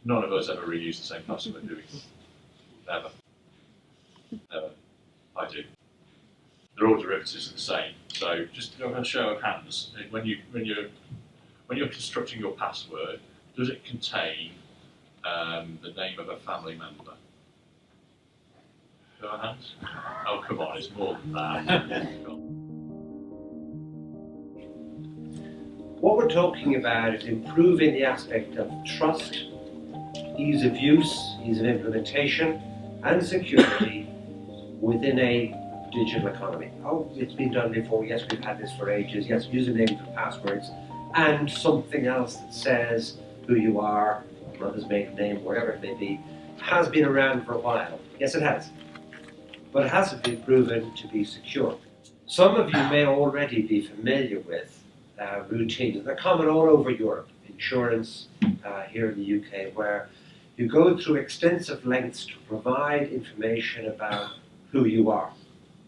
None of us ever reuse the same password, do we? Never. Never. I do. They're all derivatives of the same. So just a show of hands. When you're constructing your password, does it contain the name of a family member? Show of hands. Oh, come on, it's more than that. What we're talking about is improving the aspect of trust, ease of use, ease of implementation, and security within a digital economy. Oh, it's been done before. Yes, we've had this for ages. Yes, usernames and passwords, and something else that says who you are, mother's maiden name, whatever it may be, has been around for a while. Yes, it has. But it hasn't been proven to be secure. Some of you may already be familiar with routines. They're common all over Europe. Insurance here in the UK, where you go through extensive lengths to provide information about who you are.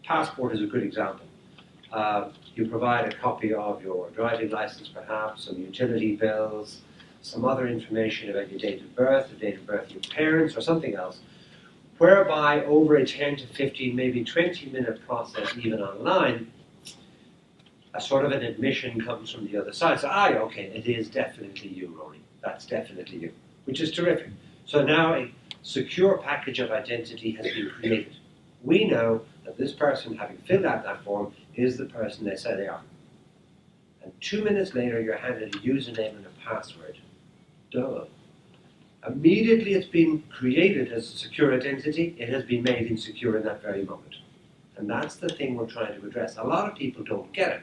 Passport is a good example. You provide a copy of your driving license, perhaps, some utility bills, some other information about your date of birth, the date of birth of your parents, or something else, whereby over a 10 to 15, maybe 20-minute process, even online, a sort of an admission comes from the other side. So, okay, it is definitely you, Ronnie. That's definitely you, which is terrific. So now a secure package of identity has been created. We know that this person, having filled out that form, is the person they say they are. And 2 minutes later, you're handed a username and a password. Duh. Immediately it's been created as a secure identity, it has been made insecure in that very moment. And that's the thing we're trying to address. A lot of people don't get it.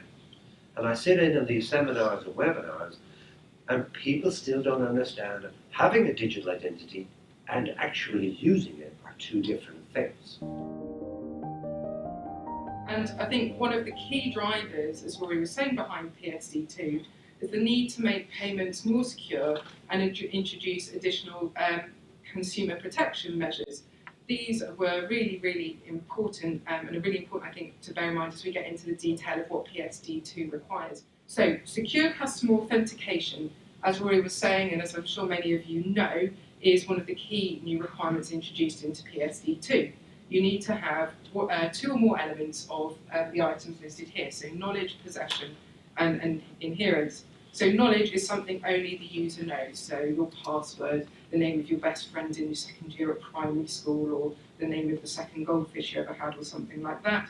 And I sit in on these seminars and webinars, and people still don't understand that having a digital identity and actually using it are two different things. And I think one of the key drivers, as Rory was saying, behind PSD2 is the need to make payments more secure and introduce additional consumer protection measures. These were really, really important and are really important, I think, to bear in mind as we get into the detail of what PSD2 requires. So, secure customer authentication, as Rory was saying, and as I'm sure many of you know, is one of the key new requirements introduced into PSD2. You need to have two or more elements of the items listed here, so knowledge, possession, and adherence. So knowledge is something only the user knows, so your password, the name of your best friend in your second year at primary school, or the name of the second goldfish you ever had, or something like that.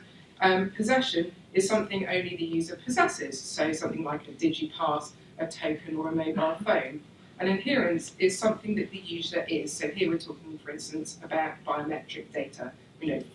Possession is something only the user possesses, so something like a digipass, a token, or a mobile phone. And adherence is something that the user is, so here we're talking, for instance, about biometric data,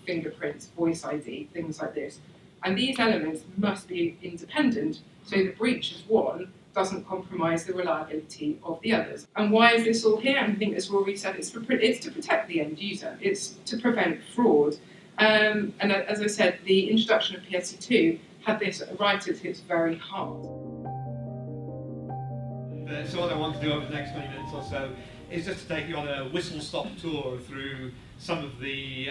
fingerprints, voice ID, things like this. And these elements must be independent, so the breach of one doesn't compromise the reliability of the others. And why is this all here? And I think, as Rory said, it's to protect the end user. It's to prevent fraud. And as I said, the introduction of PSD2 had this right at its very heart. So what I want to do over the next 20 minutes or so is just to take you on a whistle-stop tour through some of the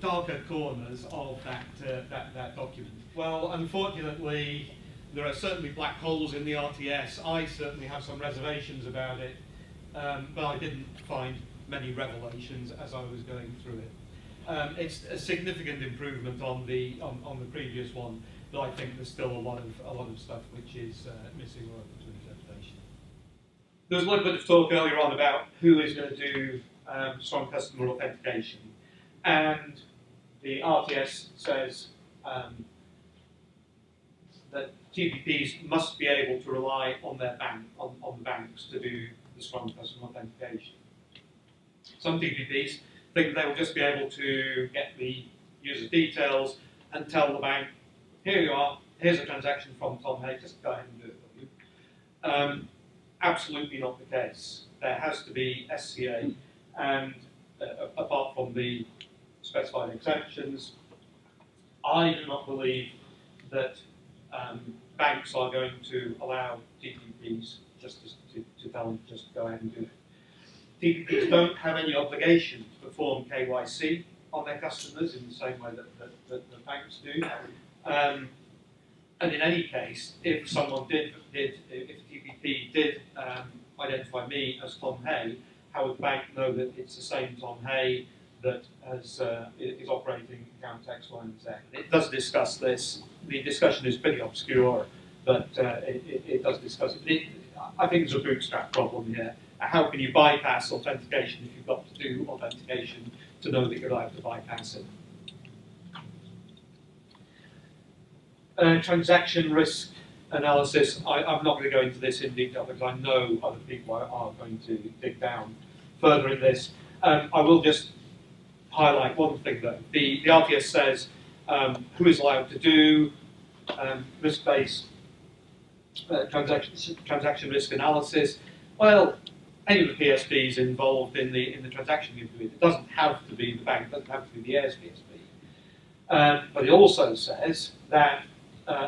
darker corners of that document. Well, unfortunately, there are certainly black holes in the RTS. I certainly have some reservations about it, but I didn't find many revelations as I was going through it. It's a significant improvement on the previous one, but I think there's still a lot of stuff which is missing or open to interpretation. There was a little bit of talk earlier on about who is going to do strong customer authentication, and the RTS says that TPPs must be able to rely on their on the banks to do the strong customer authentication. Some TPPs think they will just be able to get the user details and tell the bank, here you are, here's a transaction from Tom Hay, just go ahead and do it for you. Absolutely not the case. There has to be SCA, and apart from the specified exceptions, I do not believe that banks are going to allow TPPs just to tell them just go ahead and do it. TPPs don't have any obligation to perform KYC on their customers in the same way that the banks do. And in any case, if someone if TPP did identify me as Tom Hay, how would the bank know that it's the same Tom Hay that is operating account X, Y, and Z? It does discuss this. The discussion is pretty obscure, but it does discuss it. I think there's a bootstrap problem here. How can you bypass authentication if you've got to do authentication to know that you're allowed to bypass it? Transaction risk analysis. I'm not going to go into this in detail because I know other people are going to dig down further in this. I will just highlight one thing though. The RTS says who is allowed to do risk-based transaction risk analysis. Well, any of the PSBs involved in the transaction you do it. It doesn't have to be the bank. It doesn't have to be the heirs PSB. But it also says that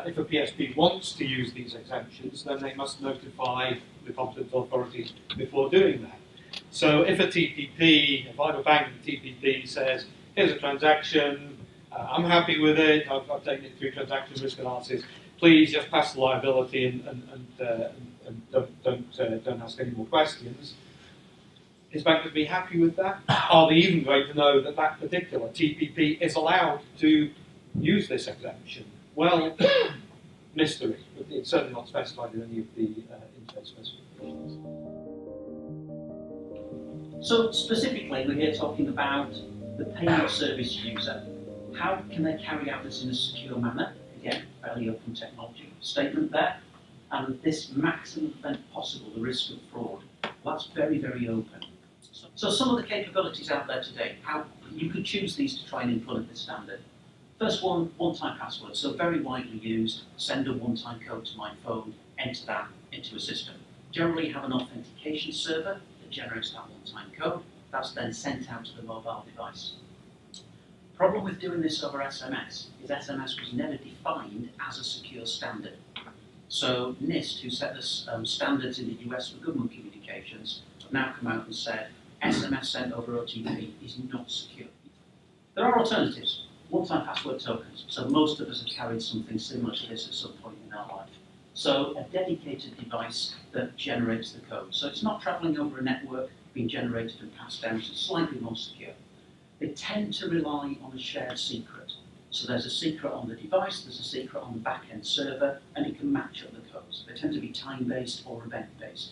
if a PSB wants to use these exemptions, then they must notify the competent authority before doing that. So if a TPP, if I'm a bank and the TPP says, here's a transaction, I'm happy with it, I've taken it through transaction risk analysis, please just pass the liability and don't ask any more questions. Is bank going to be happy with that? Are they even going to know that that particular TPP is allowed to use this exemption? Well, mystery, but it's certainly not specified in any of the interface specifications. So specifically, we're here talking about the payment service user. How can they carry out this in a secure manner? Again, fairly open technology statement there. And this maximum event possible, the risk of fraud, well, that's very, very open. So some of the capabilities out there today, how you could choose these to try and implement this standard. First one, one-time password, so very widely used, send a one-time code to my phone, enter that into a system. Generally have an authentication server that generates that one-time code, that's then sent out to the mobile device. Problem with doing this over SMS is SMS was never defined as a secure standard. So NIST, who set the standards in the US for government communications, have now come out and said SMS sent over OTP is not secure. There are alternatives. One-time password tokens. So most of us have carried something similar to this at some point in our life. So a dedicated device that generates the code. So it's not traveling over a network, being generated and passed down, so it's slightly more secure. They tend to rely on a shared secret. So there's a secret on the device, there's a secret on the back-end server, and it can match up the codes. They tend to be time-based or event-based.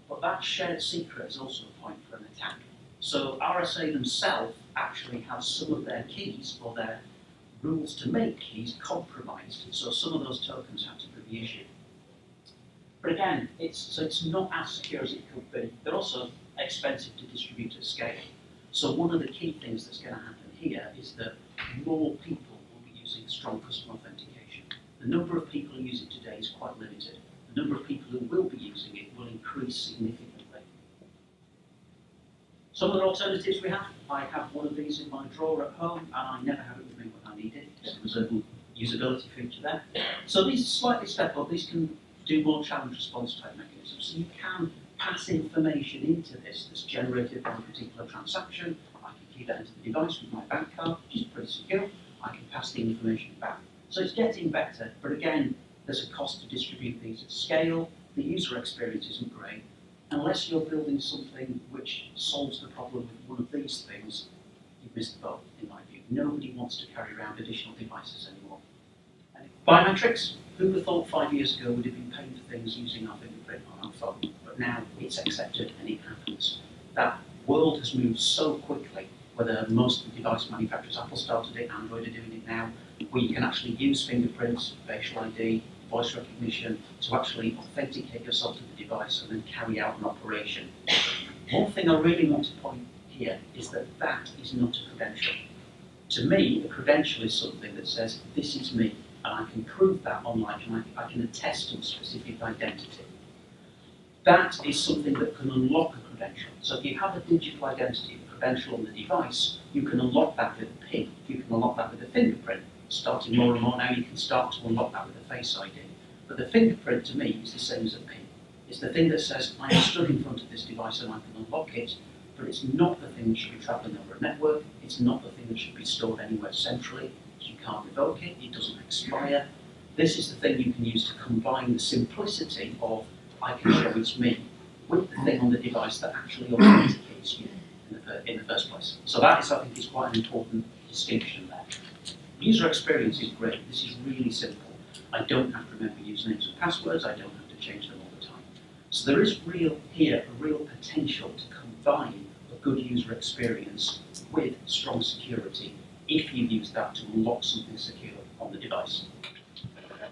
But that shared secret is also a point for an attack. So RSA themselves actually have some of their keys or their rules to make keys compromised. So some of those tokens have to be issued. But again, it's not as secure as it could be. They're also expensive to distribute at scale. So one of the key things that's going to happen here is that more people will be using strong customer authentication. The number of people who use it today is quite limited. The number of people who will be using it will increase significantly. Some of the alternatives we have, I have one of these in my drawer at home and I never have it with me when I need it. There's a usability feature there. So these are slightly step up. These can do more challenge response type mechanisms. So you can pass information into this that's generated by a particular transaction. I can key that into the device with my bank card, which is pretty secure. I can pass the information back. So it's getting better, but again, there's a cost to distribute these at scale. The user experience isn't great. Unless you're building something which solves the problem with one of these things, you've missed the boat, in my view. Nobody wants to carry around additional devices anymore. Biometrics, who would have thought 5 years ago would have been paying for things using our fingerprint on our phone, but now it's accepted and it happens. That world has moved so quickly, whether most of the device manufacturers, Apple started it, Android are doing it now, where you can actually use fingerprints, facial ID, voice recognition to actually authenticate yourself to the device and then carry out an operation. One thing I really want to point here is that that is not a credential. To me, a credential is something that says, this is me, and I can prove that online, and I can attest to a specific identity. That is something that can unlock a credential. So if you have a digital identity, a credential on the device, you can unlock that with a PIN, you can unlock that with a fingerprint. Starting more and more now, you can start to unlock that with a Face ID. But the fingerprint, to me, is the same as a PIN. It's the thing that says, I am stood in front of this device and I can unlock it, but it's not the thing that should be travelling over a network, it's not the thing that should be stored anywhere centrally, you can't revoke it, it doesn't expire. This is the thing you can use to combine the simplicity of, I can show it's me, with the thing on the device that actually authenticates against you in the first place. So that is, I think, is quite an important distinction there. User experience is great. This is really simple. I don't have to remember usernames and passwords. I don't have to change them all the time. So there is a real potential to combine a good user experience with strong security if you use that to unlock something secure on the device.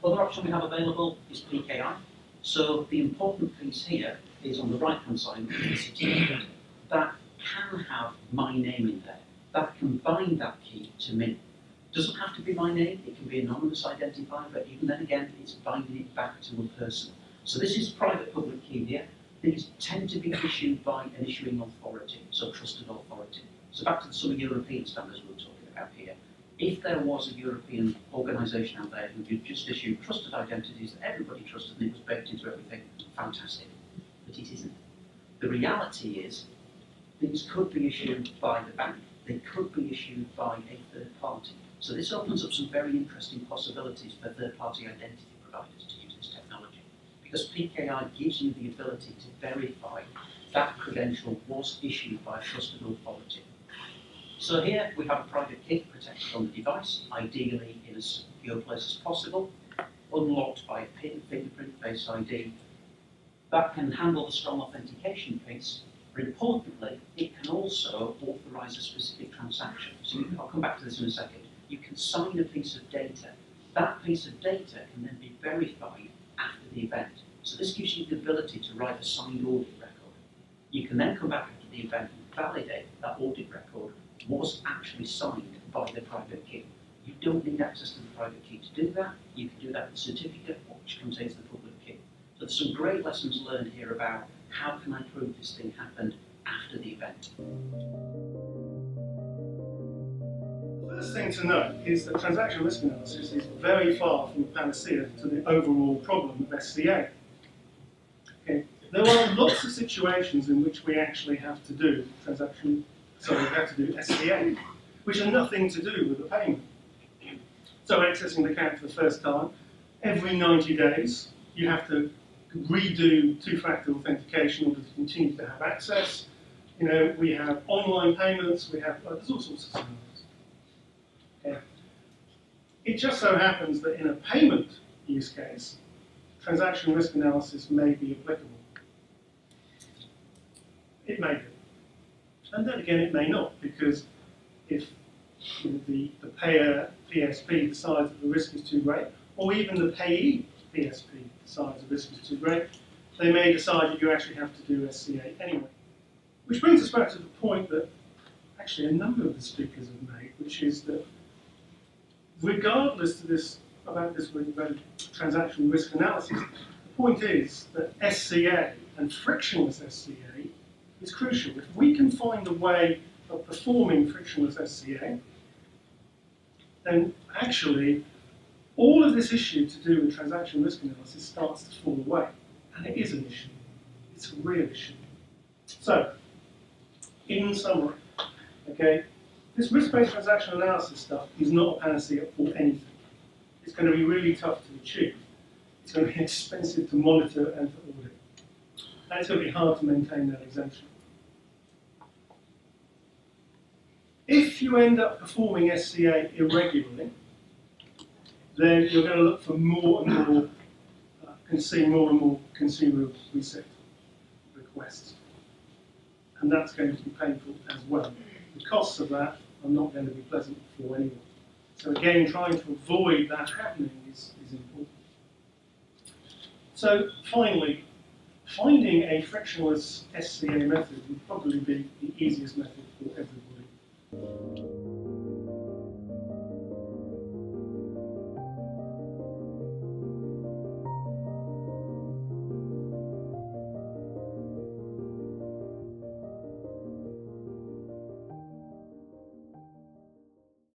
Other option we have available is PKI. So the important piece here is on the right-hand side, that can have my name in there. That can bind that key to me. Doesn't have to be my name, it can be anonymous identifier, but even then again, it's binding it back to a person. So this is private public key here. These tend to be issued by an issuing authority, so trusted authority. So back to some of the European standards we were talking about here. If there was a European organisation out there who could just issue trusted identities that everybody trusted and it was baked into everything, fantastic. But it isn't. The reality is, these could be issued by the bank, they could be issued by a third party. So this opens up some very interesting possibilities for third-party identity providers to use this technology. Because PKI gives you the ability to verify that credential was issued by a trusted authority. So here we have a private key protected on the device, ideally in as secure place as possible, unlocked by a PIN, fingerprint, Face ID. That can handle the strong authentication piece, but importantly, it can also authorize a specific transaction. So I'll come back to this in a second. You can sign a piece of data. That piece of data can then be verified after the event. So this gives you the ability to write a signed audit record. You can then come back after the event and validate that audit record was actually signed by the private key. You don't need access to the private key to do that. You can do that with a certificate which contains the public key. So there's some great lessons learned here about how can I prove this thing happened after the event. The first thing to note is that transaction risk analysis is very far from a panacea to the overall problem of SCA. Okay. There are lots of situations in which we actually have to do we have to do SCA, which are nothing to do with the payment. So accessing the account for the first time, every 90 days you have to redo two-factor authentication in order to continue to have access. You know, we have online payments, there's all sorts of scenarios. Okay. It just so happens that in a payment use case, transaction risk analysis may be applicable. It may be. And then again, it may not, because if the payer PSP decides that the risk is too great, or even the payee PSP decides the risk is too great, they may decide that you actually have to do SCA anyway. Which brings us back to the point that actually a number of the speakers have made, which is that regardless of this transaction risk analysis, the point is that SCA and frictionless SCA is crucial. If we can find a way of performing frictionless SCA, then actually all of this issue to do with transaction risk analysis starts to fall away. And it is an issue. It's a real issue. So, in summary, okay, this risk-based transaction analysis stuff is not a panacea for anything. It's going to be really tough to achieve. It's going to be expensive to monitor and to audit. And it's going to be hard to maintain that exemption. If you end up performing SCA irregularly, then you're going to look for more and more, see more and more consumer reset requests. And that's going to be painful as well. The costs of that are not going to be pleasant for anyone. So again, trying to avoid that happening is important. So finally, finding a frictionless SCA method would probably be the easiest method for everyone.